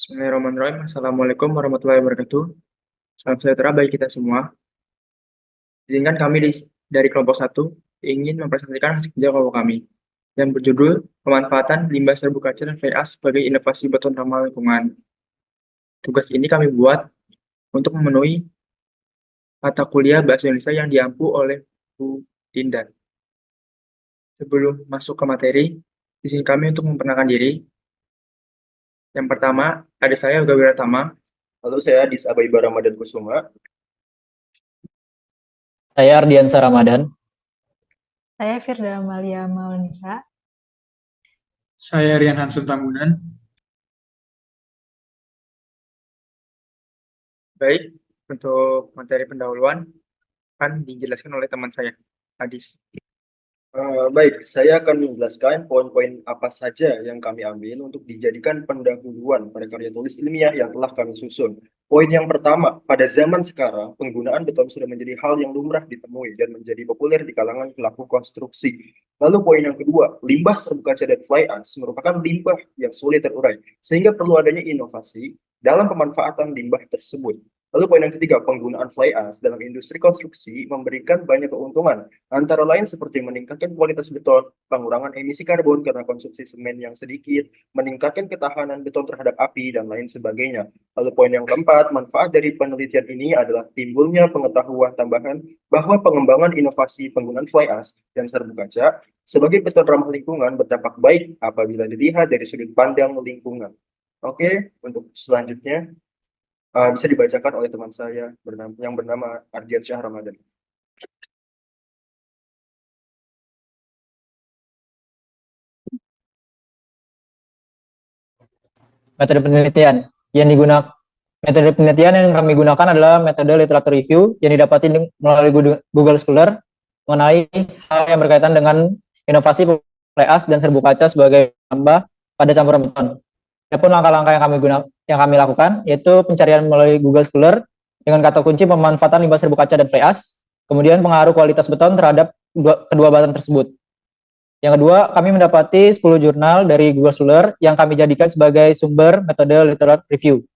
Bismillahirrahmanirrahim. Assalamualaikum warahmatullahi wabarakatuh. Salam sejahtera bagi kita semua. Izinkan kami dari kelompok satu ingin mempresentasikan hasil kerja kelompok kami yang berjudul Pemanfaatan Limbah Serbu Kaca dan VA sebagai Inovasi Beton Ramah Lingkungan. Tugas ini kami buat untuk memenuhi mata kuliah Bahasa Indonesia yang diampu oleh Bu Dinda. Sebelum masuk ke materi, izin kami untuk memperkenalkan diri. Yang pertama, ada saya Yoga Wiratama. Halo, saya Adis Abaiba Ramadan Kusuma. Saya Ardiansa Ramadan. Saya Firda Amalia Maulnisa. Saya Rian Hansen Tambunan. Baik, untuk materi pendahuluan akan dijelaskan oleh teman saya, Adis. Baik, saya akan menjelaskan poin-poin apa saja yang kami ambil untuk dijadikan pendahuluan pada karya tulis ilmiah yang telah kami susun. Poin yang pertama, pada zaman sekarang, penggunaan beton sudah menjadi hal yang lumrah ditemui dan menjadi populer di kalangan pelaku konstruksi. Lalu poin yang kedua, limbah serbu kaca dan fly ash merupakan limbah yang sulit terurai, sehingga perlu adanya inovasi dalam pemanfaatan limbah tersebut. Lalu poin yang ketiga, penggunaan fly ash dalam industri konstruksi memberikan banyak keuntungan, antara lain seperti meningkatkan kualitas beton, pengurangan emisi karbon karena konsumsi semen yang sedikit, meningkatkan ketahanan beton terhadap api, dan lain sebagainya. Lalu poin yang keempat, manfaat dari penelitian ini adalah timbulnya pengetahuan tambahan bahwa pengembangan inovasi penggunaan fly ash dan serbu kaca sebagai beton ramah lingkungan berdampak baik apabila dilihat dari sudut pandang lingkungan. Oke, untuk selanjutnya bisa dibacakan oleh teman saya yang bernama Ardiansyah Ramadan. Metode penelitian yang kami gunakan adalah metode literatur review yang didapati melalui Google Scholar mengenai hal yang berkaitan dengan inovasi fly ash dan serbu kaca sebagai tambah pada campuran beton. Adapun langkah-langkah yang kami lakukan yaitu pencarian melalui Google Scholar dengan kata kunci pemanfaatan limbah serbu kaca dan fly ash, kemudian pengaruh kualitas beton terhadap kedua bahan tersebut. Yang kedua, kami mendapati 10 jurnal dari Google Scholar yang kami jadikan sebagai sumber metode literatur review.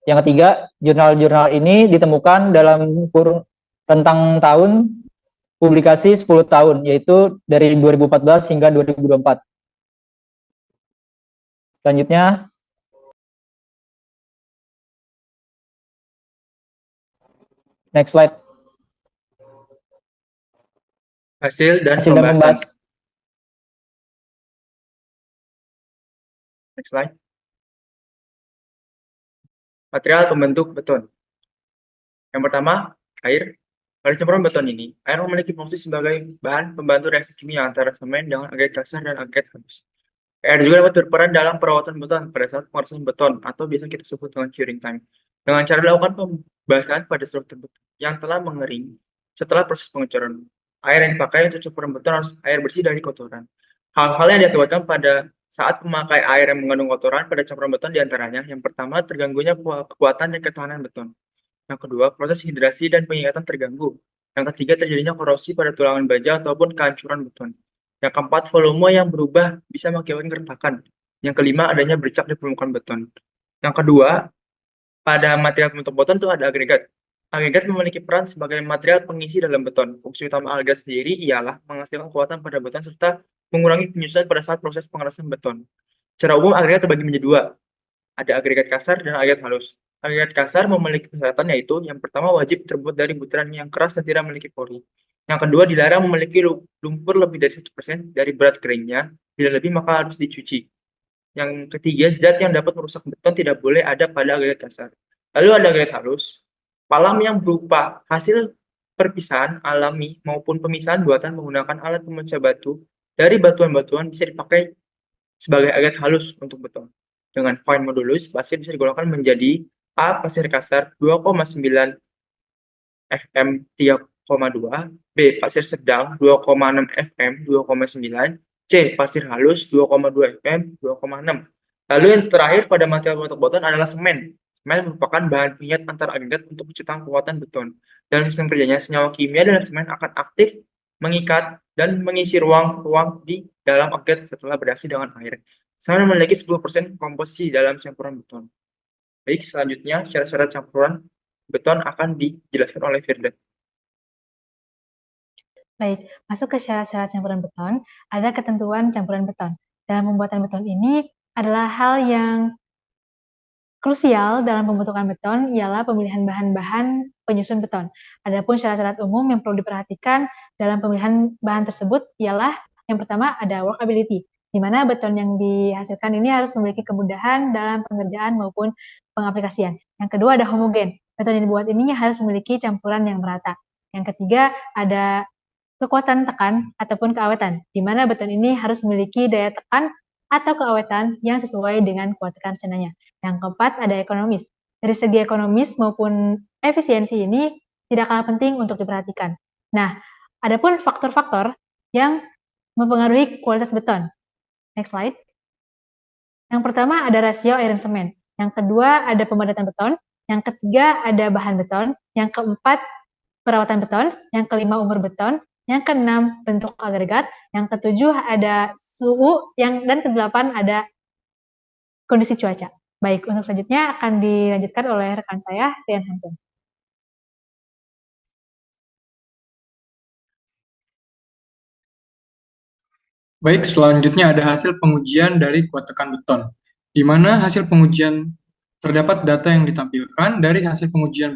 Yang ketiga, jurnal-jurnal ini ditemukan dalam kurun rentang tahun publikasi 10 tahun, yaitu dari 2014 hingga 2024. Selanjutnya, next slide. Hasil dan Hasil dan pembahasan. Next slide. Material pembentuk beton. Yang pertama, air. Pada campuran beton ini, air memiliki fungsi sebagai bahan pembantu reaksi kimia antara semen dengan agregat kasar dan agregat halus. Air juga dapat berperan dalam perawatan beton pada saat pemrosesan beton atau biasa kita sebut dengan curing time, dengan cara dilakukan pembasahan pada struktur beton yang telah mengering setelah proses pengecoran. Air yang dipakai untuk campuran beton harus air bersih dari kotoran. Hal-hal yang diakibatkan pada saat memakai air yang mengandung kotoran pada campuran beton diantaranya, yang pertama, terganggunya kekuatan dan ketahanan beton. Yang kedua, proses hidrasi dan pengikatan terganggu. Yang ketiga, terjadinya korosi pada tulangan baja ataupun kehancuran beton. Yang keempat, volume yang berubah bisa mengakibatkan keretakan. Yang kelima, adanya bercak di permukaan beton. Yang kedua, pada material pembentuk beton itu ada agregat. Agregat memiliki peran sebagai material pengisi dalam beton. Fungsi utama agregat sendiri ialah menghasilkan kekuatan pada beton serta mengurangi penyusutan pada saat proses pengerasan beton. Secara umum, agregat terbagi menjadi dua. Ada agregat kasar dan agregat halus. Agregat kasar memiliki persyaratan yaitu yang pertama wajib terbuat dari butiran yang keras dan tidak memiliki pori. Yang kedua, dilarang memiliki lumpur lebih dari 1% dari berat keringnya. Bila lebih maka harus dicuci. Yang ketiga, zat yang dapat merusak beton tidak boleh ada pada agregat kasar. Lalu ada agregat halus. Palam yang berupa hasil perpisahan alami maupun pemisahan buatan menggunakan alat pemecah batu dari batuan-batuan bisa dipakai sebagai agregat halus untuk beton. Dengan fine modulus, pasir bisa digolongkan menjadi A. Pasir kasar 2,9 fm 3,2, B. Pasir sedang 2,6 fm 2,9, C. Pasir halus 2,2 fm 2,6. Lalu yang terakhir pada material pembentuk beton adalah semen. Semen merupakan bahan pengingat antar agregat untuk menciptakan kekuatan beton. Dalam sistem kerjanya, senyawa kimia dalam semen akan aktif mengikat dan mengisi ruang-ruang di dalam agregat setelah bereaksi dengan air. Semen memiliki 10% komposisi dalam campuran beton. Baik, selanjutnya syarat-syarat campuran beton akan dijelaskan oleh Firda. Baik, masuk ke syarat-syarat campuran beton, ada ketentuan campuran beton. Dalam pembuatan beton ini adalah hal yang krusial dalam pembentukan beton ialah pemilihan bahan-bahan penyusun beton. Adapun syarat-syarat umum yang perlu diperhatikan dalam pemilihan bahan tersebut ialah yang pertama ada workability, di mana beton yang dihasilkan ini harus memiliki kemudahan dalam pengerjaan maupun pengaplikasian. Yang kedua ada homogen, beton yang dibuat ini harus memiliki campuran yang merata. Yang ketiga ada kekuatan tekan ataupun keawetan, di mana beton ini harus memiliki daya tekan atau keawetan yang sesuai dengan kuat tekan rencananya. Yang keempat ada ekonomis. Dari segi ekonomis maupun efisiensi ini tidak kalah penting untuk diperhatikan. Nah, adapun faktor-faktor yang mempengaruhi kualitas beton. Next slide. Yang pertama ada rasio iron semen. Yang kedua ada pemadatan beton. Yang ketiga ada bahan beton. Yang keempat perawatan beton. Yang kelima umur beton. Yang keenam bentuk agregat. Yang ketujuh ada suhu. Dan kedelapan ada kondisi cuaca. Baik, untuk selanjutnya akan dilanjutkan oleh rekan saya, Rian Hansen. Baik, selanjutnya ada hasil pengujian dari kuat tekan beton, di mana hasil pengujian terdapat data yang ditampilkan dari hasil pengujian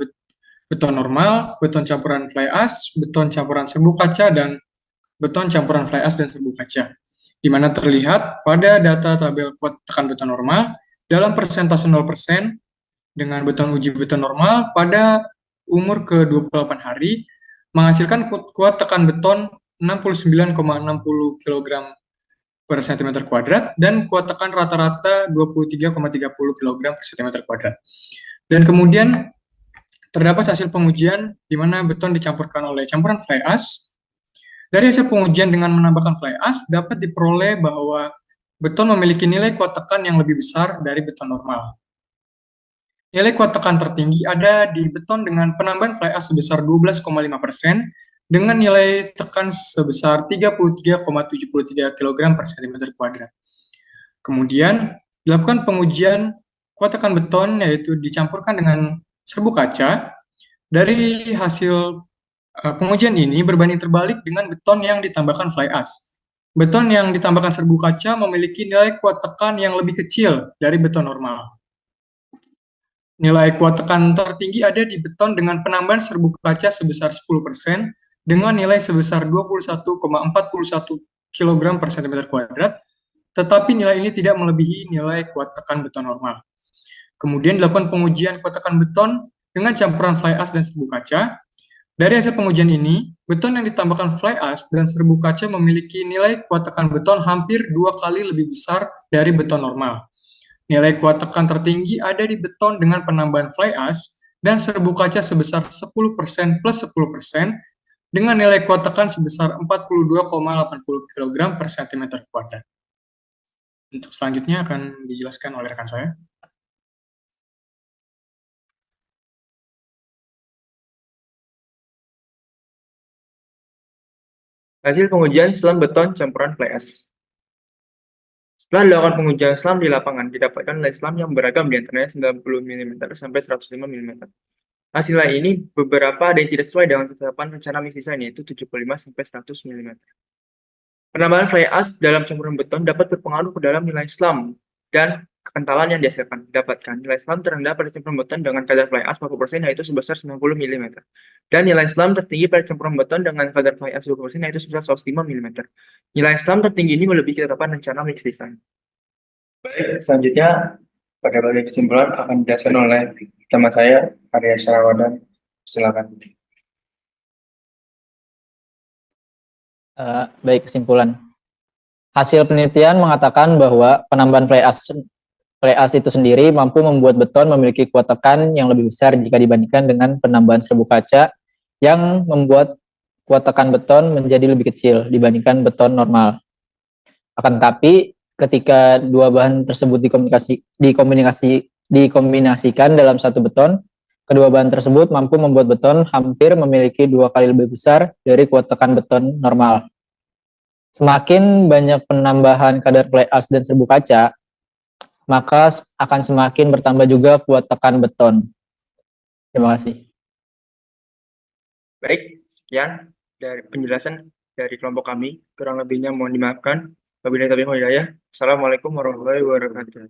beton normal, beton campuran fly ash, beton campuran serbuk kaca, dan beton campuran fly ash dan serbuk kaca, di mana terlihat pada data tabel kuat tekan beton normal dalam persentase 0% dengan beton uji beton normal pada umur ke-28 hari menghasilkan kuat tekan beton 69,60 kg per cm kuadrat dan kuat tekan rata-rata 23,30 kg per cm kuadrat. Dan kemudian terdapat hasil pengujian di mana beton dicampurkan oleh campuran fly ash. Dari hasil pengujian dengan menambahkan fly ash dapat diperoleh bahwa beton memiliki nilai kuat tekan yang lebih besar dari beton normal. Nilai kuat tekan tertinggi ada di beton dengan penambahan fly ash sebesar 12,5% dengan nilai tekan sebesar 33,73 kg per cm kuadrat. Kemudian dilakukan pengujian kuat tekan beton yaitu dicampurkan dengan serbuk kaca. Dari hasil pengujian ini berbanding terbalik dengan beton yang ditambahkan fly ash. Beton yang ditambahkan serbuk kaca memiliki nilai kuat tekan yang lebih kecil dari beton normal. Nilai kuat tekan tertinggi ada di beton dengan penambahan serbuk kaca sebesar 10% dengan nilai sebesar 21,41 kg per cm kuadrat, tetapi nilai ini tidak melebihi nilai kuat tekan beton normal. Kemudian dilakukan pengujian kuat tekan beton dengan campuran fly ash dan serbuk kaca. Dari hasil pengujian ini, beton yang ditambahkan fly ash dan serbuk kaca memiliki nilai kuat tekan beton hampir 2 kali lebih besar dari beton normal. Nilai kuat tekan tertinggi ada di beton dengan penambahan fly ash dan serbuk kaca sebesar 10% plus 10% dengan nilai kuat tekan sebesar 42,80 kg per cm kuadrat. Untuk selanjutnya akan dijelaskan oleh rekan saya. Hasil pengujian selam beton campuran fly ash. Setelah dilakukan pengujian selam di lapangan, didapatkan nilai selam yang beragam di antaranya 90 mm sampai 105 mm. Hasilnya ini beberapa ada yang tidak sesuai dengan ketetapan rencana mix design yaitu 75 sampai 100 mm. Penambahan fly ash dalam campuran beton dapat berpengaruh ke dalam nilai selam dan kekentalan yang dihasilkan. Didapatkan nilai selam terendah pada campuran beton dengan kadar fly ash 40% yaitu sebesar 90 mm. Dan nilai selam tertinggi pada campuran beton dengan kadar fly ash 20% yaitu sebesar 105 mm. Nilai selam tertinggi ini melebihi ketetapan rencana mix design. Baik, selanjutnya bagai kesimpulan akan dijelaskan oleh teman saya, Arya Syarawadan. Silakan. Baik, kesimpulan. Hasil penelitian mengatakan bahwa penambahan fly ash itu sendiri mampu membuat beton memiliki kuat tekan yang lebih besar jika dibandingkan dengan penambahan serbuk kaca yang membuat kuat tekan beton menjadi lebih kecil dibandingkan beton normal. Akan tetapi, ketika dua bahan tersebut dikombinasikan dalam satu beton, kedua bahan tersebut mampu membuat beton hampir memiliki 2 kali lebih besar dari kuat tekan beton normal. Semakin banyak penambahan kadar fly ash dan serbuk kaca, maka akan semakin bertambah juga kuat tekan beton. Terima kasih. Baik, sekian dari penjelasan dari kelompok kami. Kurang lebihnya mohon dimaafkan. Wabillahi taufiq wal hidayah. Assalamualaikum warahmatullahi wabarakatuh.